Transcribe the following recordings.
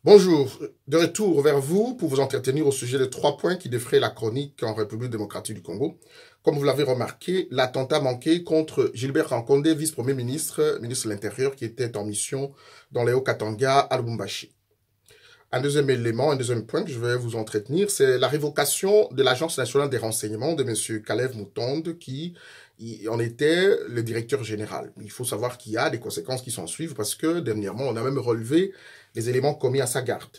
Bonjour, de retour vers vous pour vous entretenir au sujet de 3 points qui défraient la chronique en République démocratique du Congo. Comme vous l'avez remarqué, l'attentat manqué contre Gilbert Rankonde, vice-premier ministre, ministre de l'Intérieur, qui était en mission dans les Hauts-Katanga à Lubumbashi. Un deuxième élément, un deuxième point que je vais vous entretenir, c'est la révocation de l'Agence nationale des renseignements de M. Kalev Moutonde, qui en était le directeur général. Il faut savoir qu'il y a des conséquences qui s'en suivent parce que dernièrement, on a même relevé les éléments commis à sa garde.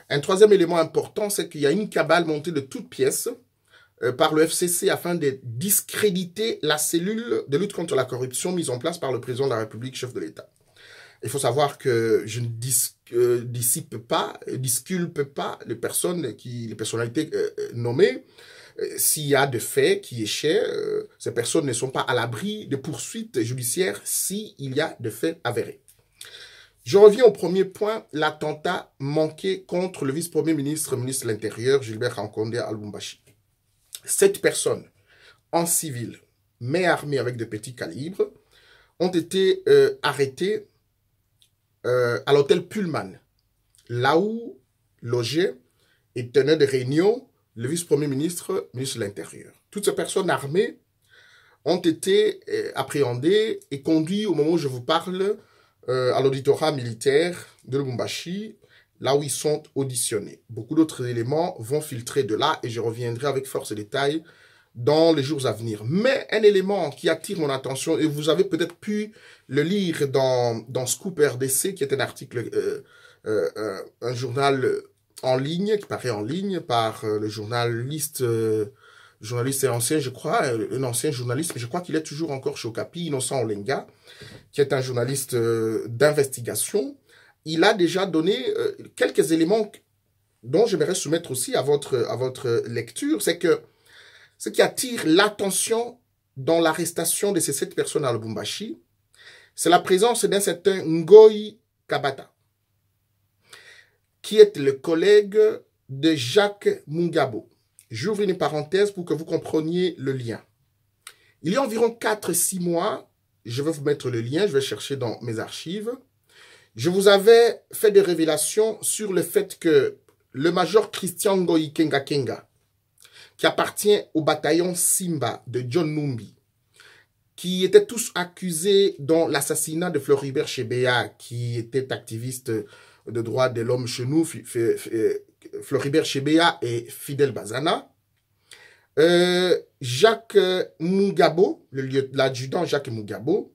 Un troisième élément important, c'est qu'il y a une cabale montée de toutes pièces par le FCC afin de discréditer la cellule de lutte contre la corruption mise en place par le président de la République, chef de l'État. Il faut savoir que je ne disculpe pas les personnalités nommées. S'il y a des faits qui échaient, ces personnes ne sont pas à l'abri de poursuites judiciaires s'il y a des faits avérés. Je reviens au premier point, l'attentat manqué contre le vice-premier ministre, ministre de l'Intérieur, Gilbert Rankonde à Lubumbashi. 7 personnes en civil, mais armées avec de petits calibres, ont été arrêtées à l'hôtel Pullman, là où logeait et tenait des réunions le vice-premier ministre, ministre de l'Intérieur. Toutes ces personnes armées ont été appréhendées et conduites au moment où je vous parle à l'auditorat militaire de Lubumbashi, là où ils sont auditionnés. Beaucoup d'autres éléments vont filtrer de là et je reviendrai avec force et détail dans les jours à venir. Mais un élément qui attire mon attention, et vous avez peut-être pu le lire dans Scoop RDC, qui est un article, un journal en ligne, qui paraît en ligne par le journaliste et ancien, je crois, un ancien journaliste, mais je crois qu'il est toujours encore chez Okapi, Innocent Olenga, qui est un journaliste d'investigation. Il a déjà donné quelques éléments dont j'aimerais soumettre aussi à votre lecture. C'est que ce qui attire l'attention dans l'arrestation de ces 7 personnes à Lubumbashi, c'est la présence d'un certain Ngoyi Kabata, qui est le collègue de Jacques Mungabo. J'ouvre une parenthèse pour que vous compreniez le lien. Il y a environ 4-6 mois, je vais vous mettre le lien, je vais chercher dans mes archives, je vous avais fait des révélations sur le fait que le major Christian Ngoyi Kenga Kenga, qui appartient au bataillon Simba de John Numbi, qui étaient tous accusés dans l'assassinat de Floribert Chebeya, qui était activiste de droits de l'homme chez nous, Floribert Chebeya et Fidel Bazana. Jacques Mungabo, l'adjudant Jacques Mungabo,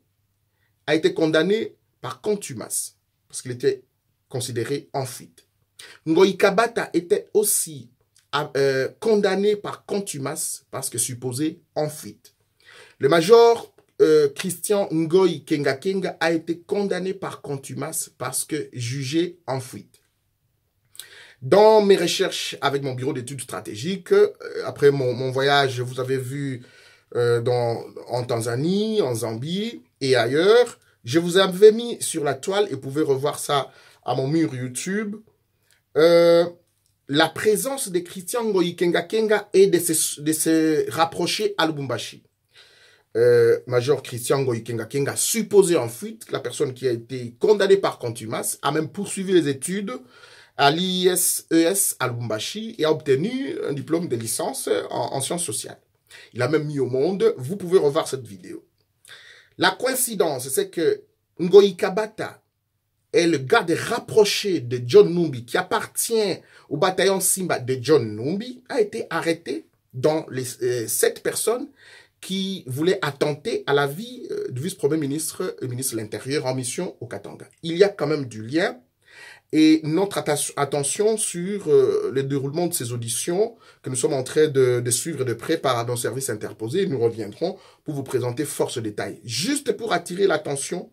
a été condamné par contumace, parce qu'il était considéré en fuite. Ngoyi Kabata était aussi condamné par contumace parce que supposé en fuite. Le major Christian Ngoyi Kenga Kenga a été condamné par contumace parce que jugé en fuite. Dans mes recherches avec mon bureau d'études stratégiques, après mon voyage, vous avez vu en Tanzanie, en Zambie et ailleurs, je vous avais mis sur la toile et vous pouvez revoir ça à mon mur YouTube. La présence de Christian Ngoyi Kenga Kenga et de se rapprocher à Lubumbashi. Major Christian Ngoyi Kenga Kenga, supposé en fuite, la personne qui a été condamnée par contumace, a même poursuivi les études à l'ISES à Lubumbashi et a obtenu un diplôme de licence en sciences sociales. Il a même mis au monde, vous pouvez revoir cette vidéo. La coïncidence, c'est que Ngoyi Kabata est le garde rapproché de John Numbi, qui appartient au bataillon Simba de John Numbi, a été arrêté dans les 7 personnes qui voulaient attenter à la vie du vice-premier ministre et ministre de l'Intérieur en mission au Katanga. Il y a quand même du lien et notre attention sur le déroulement de ces auditions que nous sommes en train de suivre de près par nos services interposés. Nous reviendrons pour vous présenter force détail. Juste pour attirer l'attention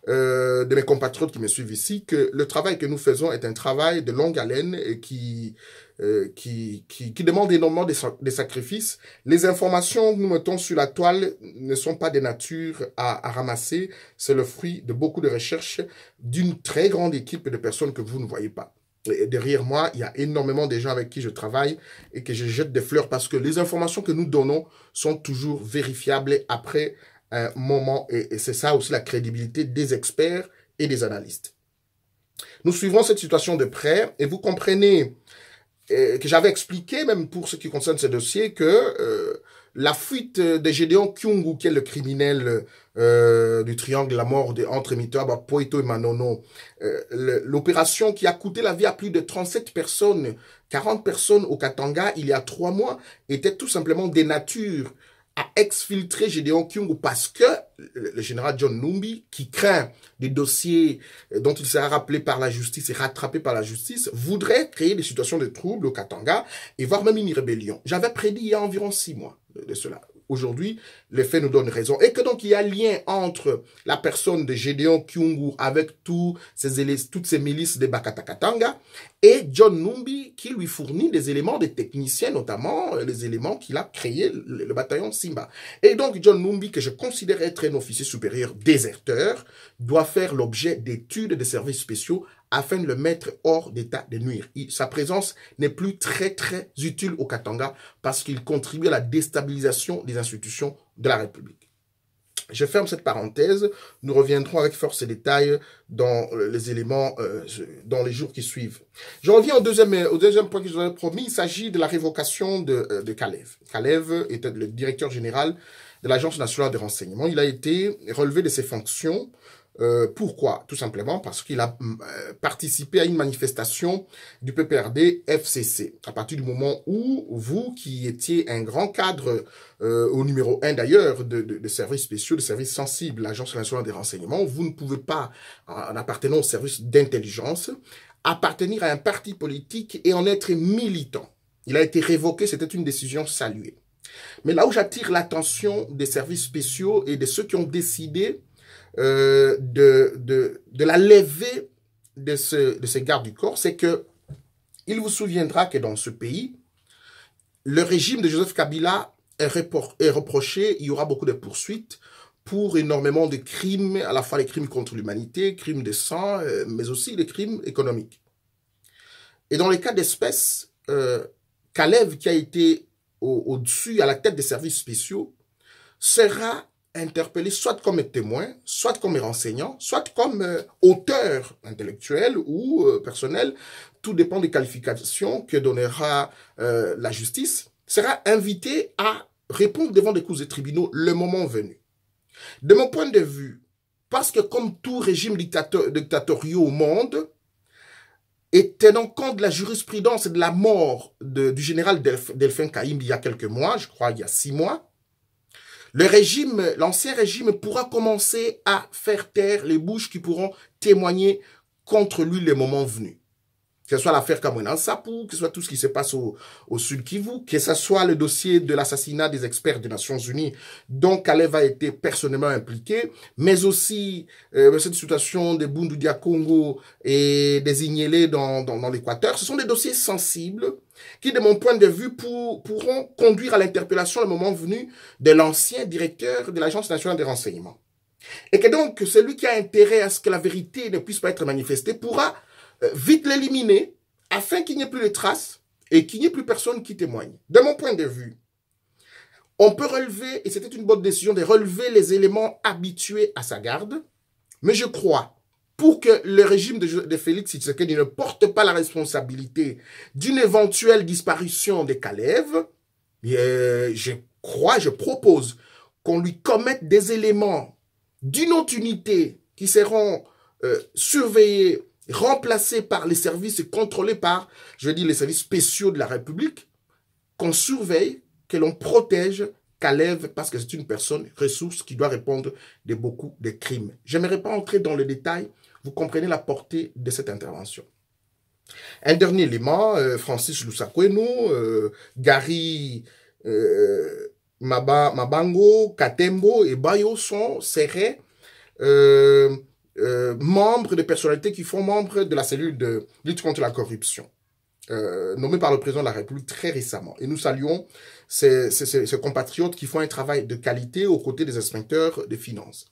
de mes compatriotes qui me suivent ici, que le travail que nous faisons est un travail de longue haleine et qui demande énormément de sacrifices. Les informations que nous mettons sur la toile ne sont pas de nature à ramasser. C'est le fruit de beaucoup de recherches d'une très grande équipe de personnes que vous ne voyez pas. Et derrière moi, il y a énormément de gens avec qui je travaille et que je jette des fleurs parce que les informations que nous donnons sont toujours vérifiables après un moment. Et c'est ça aussi la crédibilité des experts et des analystes. Nous suivrons cette situation de près et vous comprenez que j'avais expliqué, même pour ce qui concerne ce dossier, que la fuite de Gédéon Kyungu, qui est le criminel du triangle de la mort entre Mitoaba, Poito et Manono, l'opération qui a coûté la vie à plus de 37 personnes, 40 personnes au Katanga il y a 3 mois, était tout simplement des natures à exfiltrer Gédéon Kyungu parce que le général John Numbi, qui craint des dossiers dont il sera rappelé par la justice et rattrapé par la justice, voudrait créer des situations de trouble au Katanga et voire même une rébellion. J'avais prédit il y a environ 6 mois de cela. Aujourd'hui, les faits nous donnent raison. Et que donc, il y a lien entre la personne de Gédéon Kyungu avec toutes ces milices de Bakatakatanga et John Numbi qui lui fournit des éléments, des techniciens, notamment les éléments qu'il a créé, le bataillon Simba. Et donc, John Numbi, que je considère être un officier supérieur déserteur, doit faire l'objet d'études de services spéciaux afin de le mettre hors d'état de nuire. Sa présence n'est plus très utile au Katanga parce qu'il contribue à la déstabilisation des institutions de la République. Je ferme cette parenthèse. Nous reviendrons avec force et détails dans les éléments dans les jours qui suivent. Je reviens au deuxième point que je vous avais promis. Il s'agit de la révocation de Kalev. Kalev était le directeur général de l'Agence nationale de renseignement. Il a été relevé de ses fonctions. Pourquoi? Tout simplement parce qu'il a participé à une manifestation du PPRD FCC. À partir du moment où vous, qui étiez un grand cadre au numéro 1 d'ailleurs de services spéciaux, de services sensibles, l'Agence nationale des renseignements, vous ne pouvez pas, en appartenant au service d'intelligence, appartenir à un parti politique et en être militant. Il a été révoqué, c'était une décision saluée. Mais là où j'attire l'attention des services spéciaux et de ceux qui ont décidé de la levée de ces gardes du corps, c'est que il vous souviendra que dans ce pays, le régime de Joseph Kabila est reproché, il y aura beaucoup de poursuites pour énormément de crimes, à la fois les crimes contre l'humanité, crimes de sang, mais aussi les crimes économiques. Et dans les cas d'espèce, Kalev, qui a été au-dessus, à la tête des services spéciaux, sera interpellé soit comme témoin, soit comme renseignant, soit comme auteur intellectuel ou personnel, tout dépend des qualifications que donnera la justice, sera invité à répondre devant des cours de tribunaux le moment venu. De mon point de vue, parce que comme tout régime dictatorial au monde, et tenant compte de la jurisprudence et de la mort du général Delphin Kaïm il y a quelques mois, je crois il y a 6 mois, l'ancien régime pourra commencer à faire taire les bouches qui pourront témoigner contre lui le moment venu. Que ce soit l'affaire Kamwena Sapou, que ce soit tout ce qui se passe au Sud Kivu, que ce soit le dossier de l'assassinat des experts des Nations Unies dont Kalev a été personnellement impliqué, mais aussi cette situation des Bundu Dia Congo et des Ignélés dans l'Équateur. Ce sont des dossiers sensibles qui, de mon point de vue, pourront conduire à l'interpellation le moment venu de l'ancien directeur de l'Agence nationale des renseignements. Et que donc, celui qui a intérêt à ce que la vérité ne puisse pas être manifestée pourra vite l'éliminer afin qu'il n'y ait plus de traces et qu'il n'y ait plus personne qui témoigne. De mon point de vue, on peut relever, et c'était une bonne décision, de relever les éléments habitués à sa garde, mais je crois, pour que le régime de Félix Tshisekedi ne porte pas la responsabilité d'une éventuelle disparition de Kalev, je propose qu'on lui commette des éléments d'une autre unité qui seront surveillés, remplacés par les services et contrôlés par, je veux dire, les services spéciaux de la République, qu'on surveille, que l'on protège Kalev parce que c'est une personne ressource qui doit répondre de beaucoup de crimes. Je n'aimerais pas entrer dans le détail, vous comprenez la portée de cette intervention. Un dernier élément, Francis Lusakweno, Gary Mabango, Katembo et Bayo seraient membres de personnalités qui font membre de la cellule de lutte contre la corruption, nommée par le président de la République très récemment. Et nous saluons ces compatriotes qui font un travail de qualité aux côtés des inspecteurs des finances.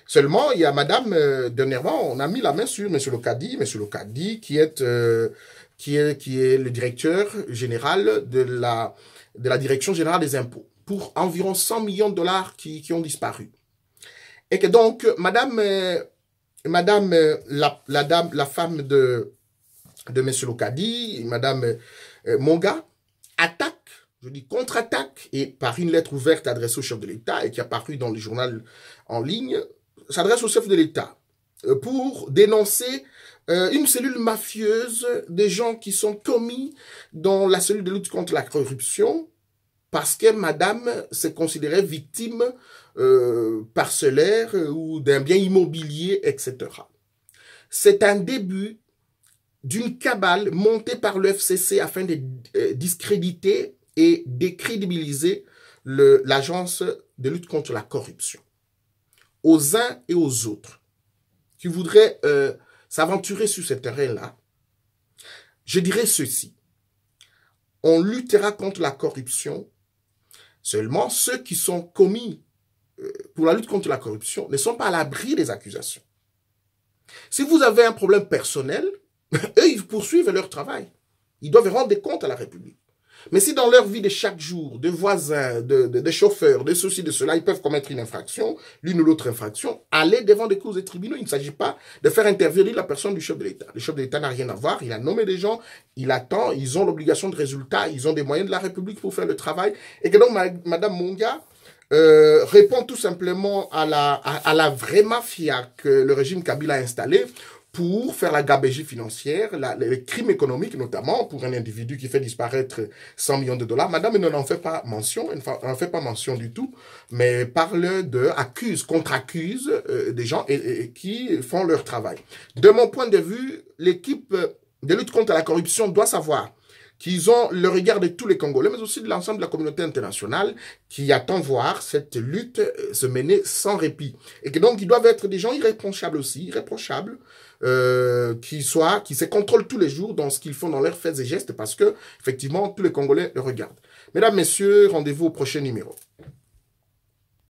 Seulement, il y a madame, dernièrement, on a mis la main sur M. Lokadi, qui est le directeur général de la Direction générale des impôts, pour environ 100 millions de dollars qui ont disparu. Et que donc, madame Madame, la femme de M. Lokadi, Madame Monga, attaque, je dis contre-attaque, et par une lettre ouverte adressée au chef de l'État et qui est apparue dans le journal en ligne, s'adresse au chef de l'État pour dénoncer une cellule mafieuse des gens qui sont commis dans la cellule de lutte contre la corruption parce que madame s'est considérée victime parcellaire ou d'un bien immobilier, etc. C'est un début d'une cabale montée par le FCC afin de discréditer et décrédibiliser l'agence de lutte contre la corruption. Aux uns et aux autres qui voudraient s'aventurer sur ce terrain-là, je dirais ceci. On luttera contre la corruption. Seulement, ceux qui sont commis pour la lutte contre la corruption ne sont pas à l'abri des accusations. Si vous avez un problème personnel, eux, ils poursuivent leur travail. Ils doivent rendre des comptes à la République. Mais si dans leur vie de chaque jour, de voisins, de chauffeurs, de ceci, de cela, ils peuvent commettre une infraction, l'une ou l'autre infraction, aller devant des cours et tribunaux. Il ne s'agit pas de faire intervenir la personne du chef de l'État. Le chef de l'État n'a rien à voir, il a nommé des gens, il attend, ils ont l'obligation de résultat, ils ont des moyens de la République pour faire le travail. Et que donc, Madame Monga répond tout simplement à la vraie mafia que le régime Kabila a installée pour faire la gabegie financière, les crimes économiques notamment, pour un individu qui fait disparaître 100 millions de dollars. Madame n'en fait pas mention, elle n'en fait pas mention du tout, mais parle contre-accuse des gens qui font leur travail. De mon point de vue, l'équipe de lutte contre la corruption doit savoir qu'ils ont le regard de tous les Congolais, mais aussi de l'ensemble de la communauté internationale qui attend voir cette lutte se mener sans répit. Et que donc, ils doivent être des gens irréprochables aussi, irréprochables, qui se contrôlent tous les jours dans ce qu'ils font dans leurs faits et gestes, parce que, effectivement, tous les Congolais le regardent. Mesdames, Messieurs, rendez-vous au prochain numéro.